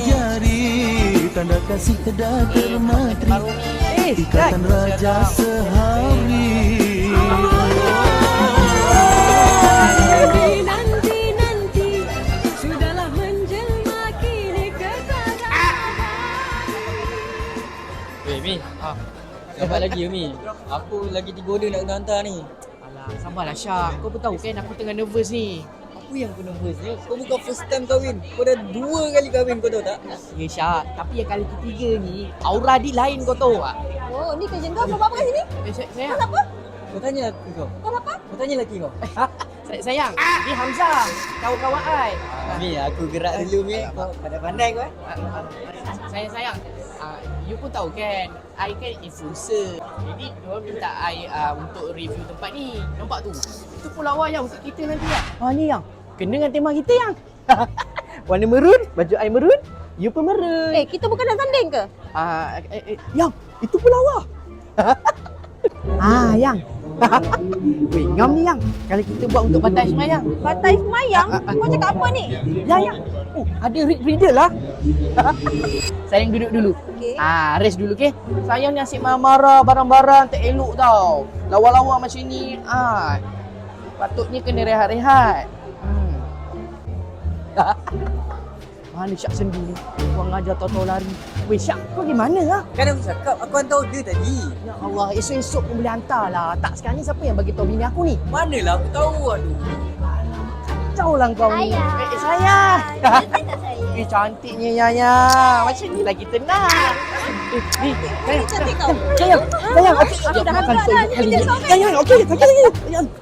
jari, tanda kasih dah termatri, ikatan raja sehari. Nanti, sudahlah menjelma kini kepada. Mi. Dapat lagi ke Mi? Aku lagi 3 order nak kena hantar ni. Alah, sabarlah Syak. Kau pun tahu kan aku tengah nervous ni. Apa yang kau nervous ni? Kau bukan first time kahwin. Kau dah 2 kali kahwin, kau tahu tak? Ya Syak, tapi yang kali ketiga ni aura dia lain kau tahu tak? Oh, ni kerja kau buat apa kat sini? Sayang. Kenapa? Kau tanya laki kau. Kenapa? Kau tanya laki kau. Sayang, ni Hamzah, kawan-kawan ai. Mi, aku gerak dulu Mi. Kau pandai-pandai kau Sayang. You pun tahu kan, I kan influencer. Jadi diorang minta I untuk review tempat ni. Nampak tu? Itu pun lawa yang untuk kita nanti lah. Ni yang kena dengan tema kita yang. Warna merun, baju I merun, you pun merun. Kita bukan nak tanding ke? Yang, itu pun lawa. Yang. Weh, ngam ni yang. Kalau kita buat untuk pantai semayang. Pantai semayang? Kau cakap apa ni? Yang. Oh, ada reader lah. Sayang duduk dulu. Okey. Rest dulu ke. Sayang ni asyik marah-marah barang-barang tak elok tau. Lawa-lawa macam ni. Patutnya kena rehat-rehat. Mana Syak sendiri? Kau ngajar tahu-tahu lari. Weh Syak, kau gimana lah? Kan aku cakap, aku hantar order tadi. Ya Allah, esok-esok pun boleh hantar lah. Tak, sekarang ni siapa yang bagi tahu bini aku ni? Manalah aku tahu, aduh. Kacau lah kau ni. Sayang. Cantiknya Yaya. Macam ni lagi tenang. Sayang. Cantik tau. Sayang. Aku dah hantar dah. Sayang, okey. Sayang.